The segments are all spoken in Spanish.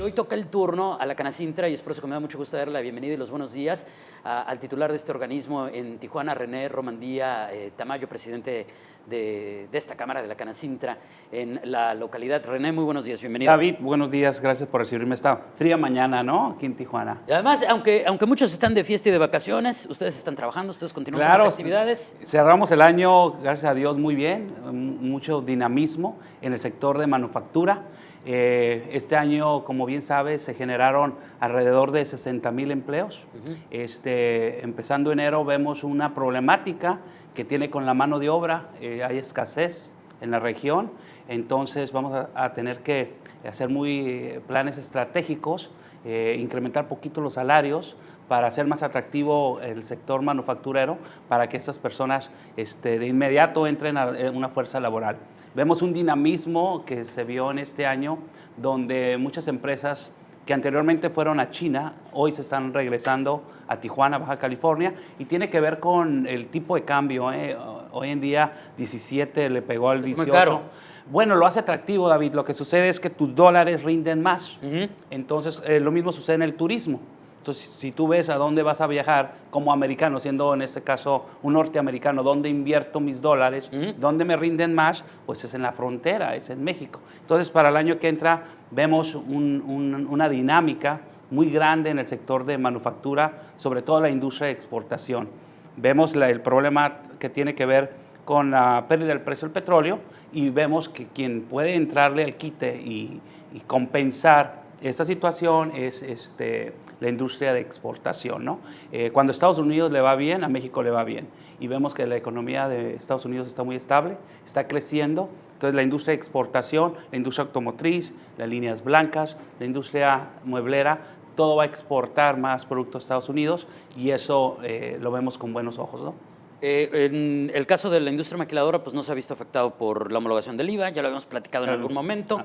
hoy toca el turno a la Canacintra y es por eso que me da mucho gusto darle la bienvenida y los buenos días al titular de este organismo en Tijuana, René Romandía Tamayo, presidente de esta Cámara de la Canacintra en la localidad. René, muy buenos días, bienvenido. David, buenos días, gracias por recibirme esta fría mañana, ¿no? Aquí en Tijuana. Y además, aunque muchos están de fiesta y de vacaciones, ustedes están trabajando, ustedes continúan con las actividades. Cerramos el año, gracias a Dios, muy bien, mucho dinamismo en el sector de manufactura. Este año, como bien sabes, se generaron alrededor de 60,000 empleos. Empezando enero vemos una problemática que tiene con la mano de obra, hay escasez en la región, entonces vamos a tener que hacer planes estratégicos, incrementar poquito los salarios para hacer más atractivo el sector manufacturero, para que estas personas de inmediato entren a una fuerza laboral. Vemos un dinamismo que se vio en este año, donde muchas empresas que anteriormente fueron a China, hoy se están regresando a Tijuana, Baja California, y tiene que ver con el tipo de cambio. Hoy en día 17 le pegó al 18. Es muy caro. Bueno, lo hace atractivo, David. Lo que sucede es que tus dólares rinden más. Entonces, lo mismo sucede en el turismo. Entonces, si tú ves a dónde vas a viajar como americano, siendo en este caso un norteamericano, ¿dónde invierto mis dólares? ¿Dónde me rinden más? Pues es en la frontera, es en México. Entonces, para el año que entra, vemos una dinámica muy grande en el sector de manufactura, sobre todo la industria de exportación. Vemos el problema que tiene que ver con la pérdida del precio del petróleo y vemos que quien puede entrarle al quite y compensar esta situación es la industria de exportación, ¿no? Cuando a Estados Unidos le va bien, a México le va bien. Y vemos que la economía de Estados Unidos está muy estable, está creciendo. Entonces la industria de exportación, la industria automotriz, las líneas blancas, la industria mueblera, todo va a exportar más productos a Estados Unidos y eso lo vemos con buenos ojos, ¿no? En el caso de la industria maquiladora, pues no se ha visto afectado por la homologación del IVA, ya lo habíamos platicado en algún momento.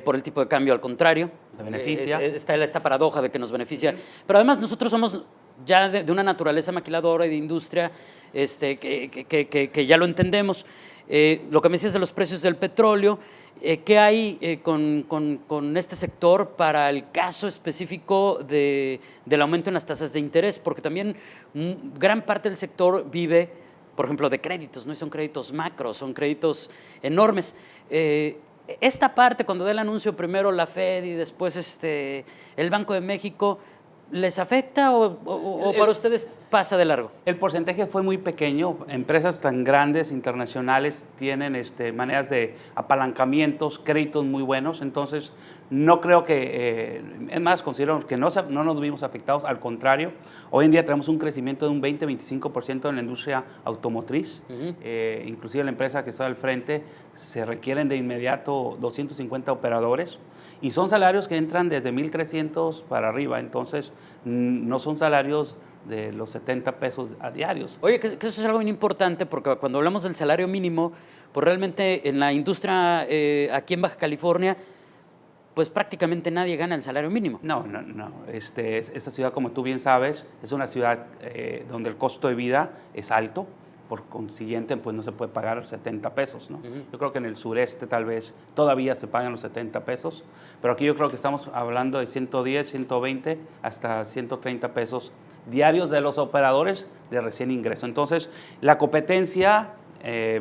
Por el tipo de cambio, al contrario. Se beneficia. Está esta paradoja de que nos beneficia. Pero además nosotros somos ya de una naturaleza maquiladora y de industria que ya lo entendemos. Lo que me decías de los precios del petróleo, ¿qué hay con este sector para el caso específico del aumento en las tasas de interés? Porque también gran parte del sector vive, por ejemplo, de créditos, ¿no? Y son créditos macros, son créditos enormes. Esta parte, cuando dé el anuncio primero la Fed y después el Banco de México, ¿les afecta o para ustedes pasa de largo? El porcentaje fue muy pequeño. Empresas tan grandes, internacionales, tienen maneras de apalancamientos, créditos muy buenos. Entonces, no creo que, es más, considero que no nos vimos afectados. Al contrario, hoy en día tenemos un crecimiento de un 20-25% en la industria automotriz. Inclusive la empresa que está al frente, se requieren de inmediato 250 operadores. Y son salarios que entran desde 1,300 para arriba. Entonces, no son salarios de los 70 pesos a diarios. Oye, que eso es algo muy importante porque cuando hablamos del salario mínimo, pues realmente en la industria aquí en Baja California, pues prácticamente nadie gana el salario mínimo. No. Esta ciudad, como tú bien sabes, es una ciudad donde el costo de vida es alto. Por consiguiente, pues no se puede pagar 70 pesos, ¿no? Yo creo que en el sureste tal vez todavía se pagan los 70 pesos, pero aquí yo creo que estamos hablando de 110, 120, hasta 130 pesos diarios de los operadores de recién ingreso. Entonces, la competencia,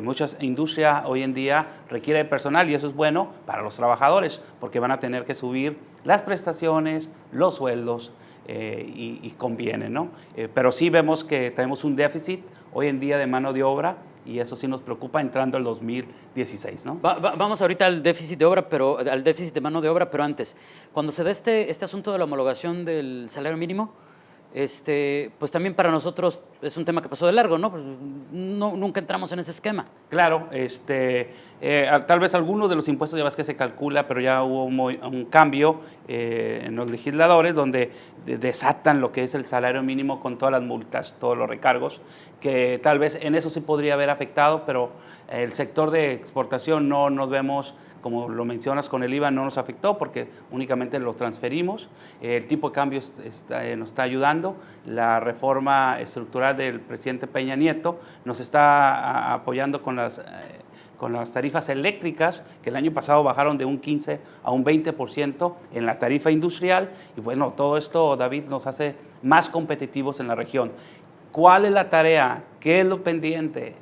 mucha industria hoy en día requiere personal y eso es bueno para los trabajadores porque van a tener que subir las prestaciones, los sueldos y conviene, ¿no? Pero sí vemos que tenemos un déficit hoy en día de mano de obra y eso sí nos preocupa entrando al 2016, ¿no? Vamos ahorita al déficit de obra, pero al déficit de mano de obra, pero antes, cuando se da este asunto de la homologación del salario mínimo, pues también para nosotros es un tema que pasó de largo, ¿no? Nunca entramos en ese esquema. Claro, tal vez algunos de los impuestos ya ves que se calcula, pero ya hubo un cambio en los legisladores donde desatan lo que es el salario mínimo con todas las multas, todos los recargos, que tal vez en eso sí podría haber afectado, pero el sector de exportación no nos vemos, como lo mencionas con el IVA, no nos afectó porque únicamente lo transferimos. El tipo de cambio nos está ayudando. La reforma estructural del presidente Peña Nieto nos está apoyando con con las tarifas eléctricas, que el año pasado bajaron de un 15 a un 20% en la tarifa industrial. Y bueno, todo esto, David, nos hace más competitivos en la región. ¿Cuál es la tarea? ¿Qué es lo pendiente?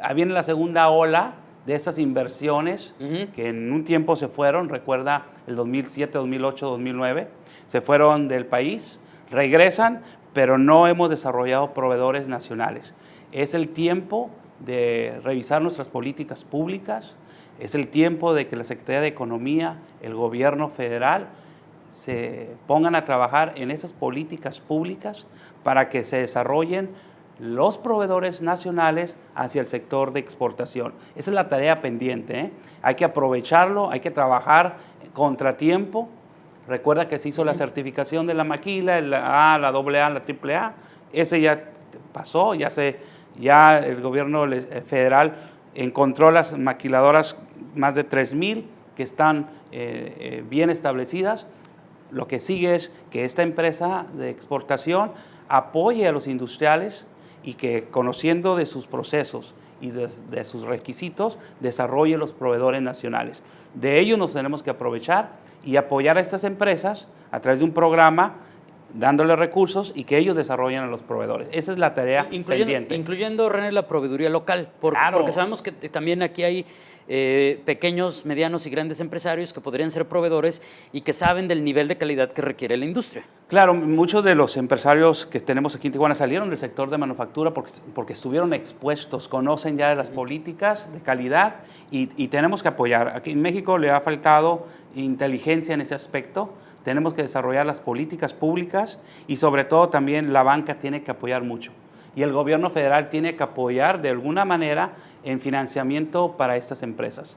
Ahí viene la segunda ola de esas inversiones que en un tiempo se fueron, recuerda el 2007, 2008, 2009, se fueron del país, regresan, pero no hemos desarrollado proveedores nacionales. Es el tiempo de revisar nuestras políticas públicas, es el tiempo de que la Secretaría de Economía, el gobierno federal, se pongan a trabajar en esas políticas públicas para que se desarrollen los proveedores nacionales hacia el sector de exportación. Esa es la tarea pendiente, ¿eh? Hay que aprovecharlo, hay que trabajar contratiempo. Recuerda que se hizo la certificación de la maquila, la A, la AA, la AAA. Ese ya pasó, ya el gobierno federal encontró las maquiladoras, más de 3,000 que están bien establecidas. Lo que sigue es que esta empresa de exportación apoye a los industriales y que, conociendo de sus procesos y de sus requisitos, desarrolle los proveedores nacionales. De ello nos tenemos que aprovechar y apoyar a estas empresas a través de un programa, dándole recursos y que ellos desarrollen a los proveedores. Esa es la tarea pendiente. Incluyendo, René, la proveeduría local, Claro. porque sabemos que también aquí hay pequeños, medianos y grandes empresarios que podrían ser proveedores y que saben del nivel de calidad que requiere la industria. Claro, muchos de los empresarios que tenemos aquí en Tijuana salieron del sector de manufactura porque estuvieron expuestos, conocen ya las políticas de calidad y tenemos que apoyar. Aquí en México le ha faltado inteligencia en ese aspecto. Tenemos que desarrollar las políticas públicas y sobre todo también la banca tiene que apoyar mucho. Y el gobierno federal tiene que apoyar de alguna manera en financiamiento para estas empresas.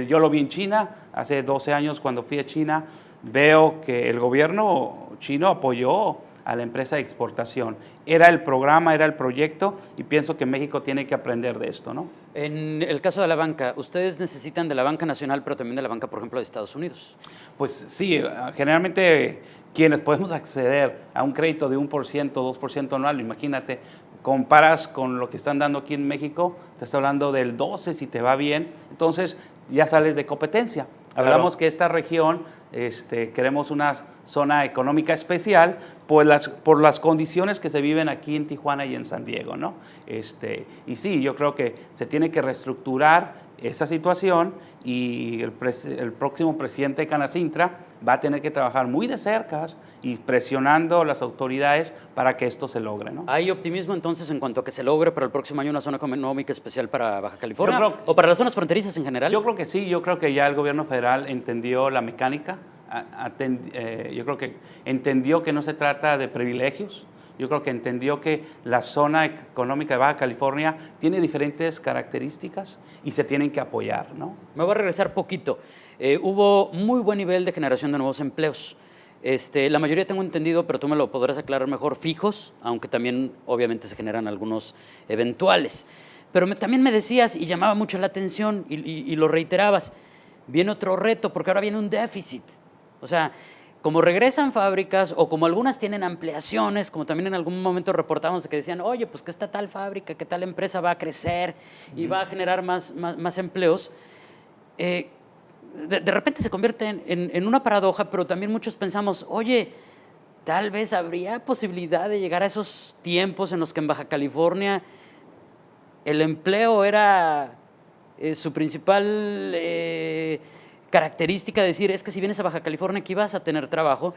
Yo lo vi en China, hace 12 años cuando fui a China, veo que el gobierno chino apoyó a la empresa de exportación. Era el programa, era el proyecto y pienso que México tiene que aprender de esto, ¿no? En el caso de la banca, ustedes necesitan de la banca nacional, pero también de la banca, por ejemplo, de Estados Unidos. Pues sí, generalmente quienes podemos acceder a un crédito de 1%, 2% anual, imagínate, comparas con lo que están dando aquí en México, te está hablando del 12 si te va bien, entonces ya sales de competencia. Claro. Hablamos que esta región, queremos una zona económica especial por las condiciones que se viven aquí en Tijuana y en San Diego, ¿no? Y sí, yo creo que se tiene que reestructurar esa situación y el próximo presidente de Canacintra va a tener que trabajar muy de cerca y presionando a las autoridades para que esto se logre, ¿no? ¿Hay optimismo entonces en cuanto a que se logre para el próximo año una zona económica especial para Baja California o para las zonas fronterizas en general? Yo creo que sí, yo creo que ya el gobierno federal entendió la mecánica, yo creo que entendió que no se trata de privilegios. Yo creo que entendió que la zona económica de Baja California tiene diferentes características y se tienen que apoyar, ¿no? Me voy a regresar poquito. Hubo muy buen nivel de generación de nuevos empleos. La mayoría tengo entendido, pero tú me lo podrás aclarar mejor, fijos, aunque también obviamente se generan algunos eventuales. Pero también me decías, y llamaba mucho la atención, y lo reiterabas, viene otro reto, porque ahora viene un déficit. O sea, como regresan fábricas o como algunas tienen ampliaciones, como también en algún momento reportamos que decían, oye, pues que esta tal fábrica, que tal empresa va a crecer y va a generar más empleos, de repente se convierte en una paradoja, pero también muchos pensamos, oye, tal vez habría posibilidad de llegar a esos tiempos en los que en Baja California el empleo era su principal característica, de decir, es que si vienes a Baja California aquí vas a tener trabajo,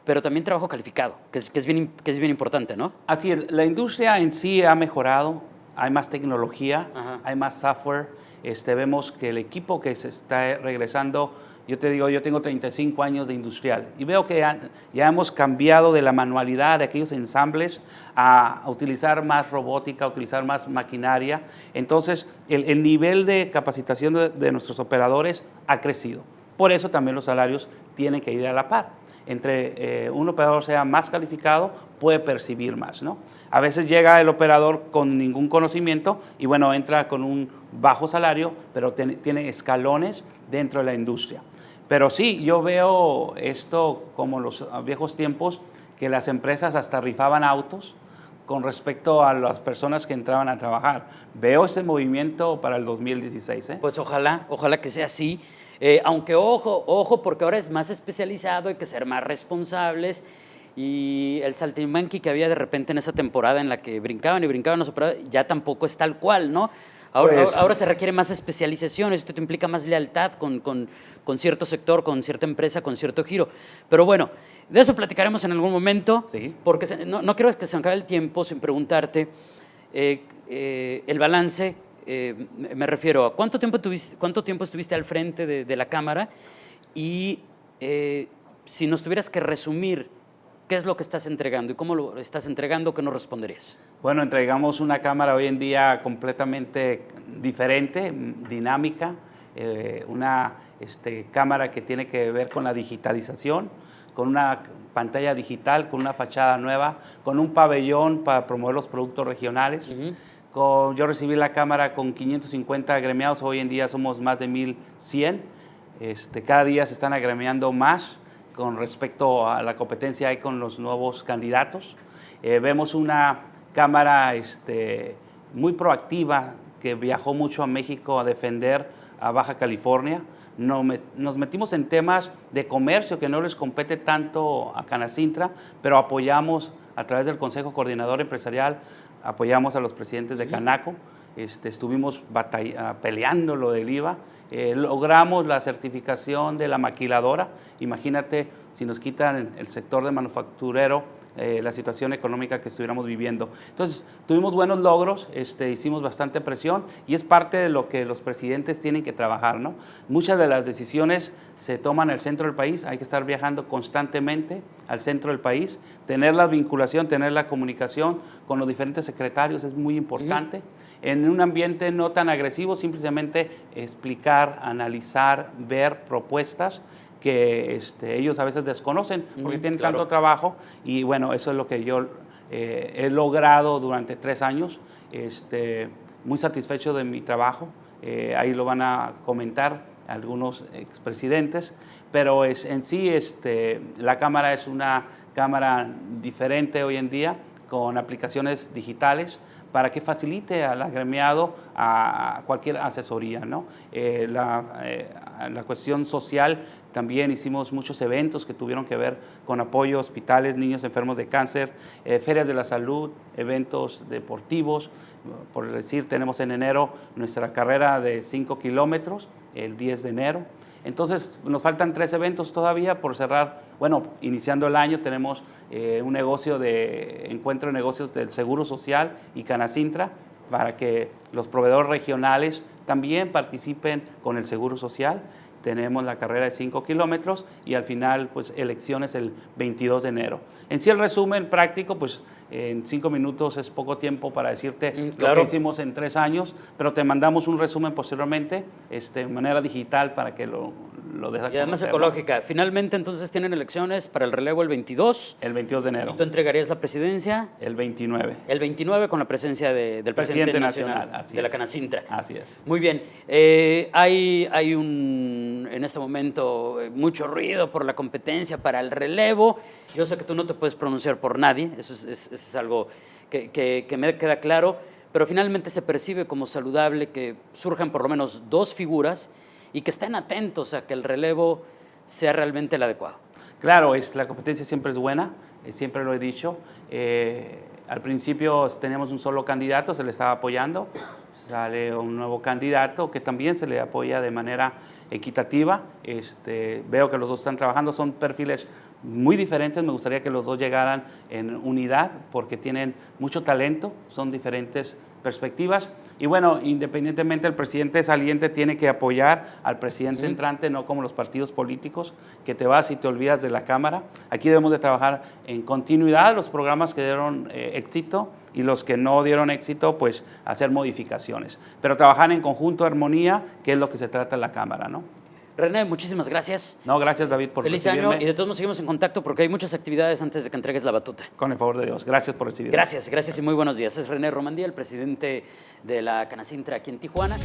pero también trabajo calificado, que es bien importante, ¿no? Así es, la industria en sí ha mejorado, hay más tecnología, hay más software, vemos que el equipo que se está regresando, yo te digo, yo tengo 35 años de industrial y veo que ya hemos cambiado de la manualidad, de aquellos ensambles, a utilizar más robótica, a utilizar más maquinaria. Entonces, el nivel de capacitación de nuestros operadores ha crecido. Por eso también los salarios tienen que ir a la par. Entre un operador sea más calificado, puede percibir más, ¿no? A veces llega el operador con ningún conocimiento y bueno, entra con un bajo salario, pero tiene escalones dentro de la industria. Pero sí, yo veo esto como los viejos tiempos, que las empresas hasta rifaban autos con respecto a las personas que entraban a trabajar. Veo ese movimiento para el 2016. Pues ojalá que sea así. Aunque ojo, porque ahora es más especializado, hay que ser más responsables. Y el saltimbanqui que había de repente en esa temporada en la que brincaban los operadores, ya tampoco es tal cual, ¿no? Ahora se requiere más especialización, esto te implica más lealtad con cierto sector, con cierta empresa, con cierto giro. Pero bueno, de eso platicaremos en algún momento, sí, porque no quiero que se me acabe el tiempo sin preguntarte el balance. Me refiero a cuánto tiempo estuviste al frente de la Cámara y si nos tuvieras que resumir qué es lo que estás entregando y cómo lo estás entregando, ¿qué nos responderías? Bueno, entregamos una Cámara hoy en día completamente diferente, dinámica, una Cámara que tiene que ver con la digitalización, con una pantalla digital, con una fachada nueva, con un pabellón para promover los productos regionales. Yo recibí la Cámara con 550 agremiados, hoy en día somos más de 1,100. Cada día se están agremiando más con respecto a la competencia hay con los nuevos candidatos. Vemos una Cámara muy proactiva que viajó mucho a México a defender a Baja California. Nos metimos en temas de comercio que no les compete tanto a Canacintra, pero apoyamos a través del Consejo Coordinador Empresarial, apoyamos a los presidentes de Canaco, estuvimos peleando lo del IVA, logramos la certificación de la maquiladora. Imagínate si nos quitan el sector de manufacturero, la situación económica que estuviéramos viviendo. Entonces, tuvimos buenos logros, hicimos bastante presión y es parte de lo que los presidentes tienen que trabajar, ¿no? Muchas de las decisiones se toman en el centro del país, hay que estar viajando constantemente al centro del país, tener la vinculación, tener la comunicación con los diferentes secretarios es muy importante. En un ambiente no tan agresivo, simplemente explicar, analizar, ver propuestas que ellos a veces desconocen porque tienen tanto trabajo y bueno, eso es lo que yo he logrado durante 3 años, muy satisfecho de mi trabajo, ahí lo van a comentar algunos expresidentes, pero en sí la Cámara es una Cámara diferente hoy en día con aplicaciones digitales para que facilite al agremiado a cualquier asesoría, ¿no? La cuestión social, también hicimos muchos eventos que tuvieron que ver con apoyo a hospitales, niños enfermos de cáncer, ferias de la salud, eventos deportivos. Por decir, tenemos en enero nuestra carrera de 5 kilómetros, el 10 de enero. Entonces, nos faltan 3 eventos todavía por cerrar. Bueno, iniciando el año tenemos un negocio de encuentro de negocios del Seguro Social y Canacintra para que los proveedores regionales también participen con el Seguro Social. Tenemos la carrera de 5 kilómetros y al final, pues, elecciones el 22 de enero. En sí, el resumen práctico, pues, en 5 minutos es poco tiempo para decirte lo que hicimos en 3 años, pero te mandamos un resumen posteriormente, de manera digital para que lo dejes. Y además ecológica. Finalmente, entonces, tienen elecciones para el relevo el 22. El 22 de enero. ¿Y tú entregarías la presidencia? El 29. El 29 con la presencia del presidente nacional de la Canacintra. Así es. Muy bien. Hay en este momento mucho ruido por la competencia para el relevo. Yo sé que tú no te puedes pronunciar por nadie, eso es algo que me queda claro, pero finalmente se percibe como saludable que surjan por lo menos 2 figuras y que estén atentos a que el relevo sea realmente el adecuado. Claro, la competencia siempre es buena, siempre lo he dicho. Al principio teníamos un solo candidato, se le estaba apoyando, sale un nuevo candidato que también se le apoya de manera equitativa. Veo que los dos están trabajando, son perfiles muy diferentes, me gustaría que los dos llegaran en unidad porque tienen mucho talento, son diferentes perspectivas y bueno, independientemente el presidente saliente tiene que apoyar al presidente entrante, no como los partidos políticos que te vas y te olvidas de la Cámara. Aquí debemos de trabajar en continuidad los programas que dieron éxito y los que no dieron éxito, pues hacer modificaciones, pero trabajar en conjunto, armonía, que es lo que se trata en la Cámara, ¿no? René, muchísimas gracias. No, gracias David por recibirme. Feliz año y de todos modos seguimos en contacto porque hay muchas actividades antes de que entregues la batuta. Con el favor de Dios, gracias por recibirme. Gracias y muy buenos días. Es René Romandía, el presidente de la Canacintra aquí en Tijuana.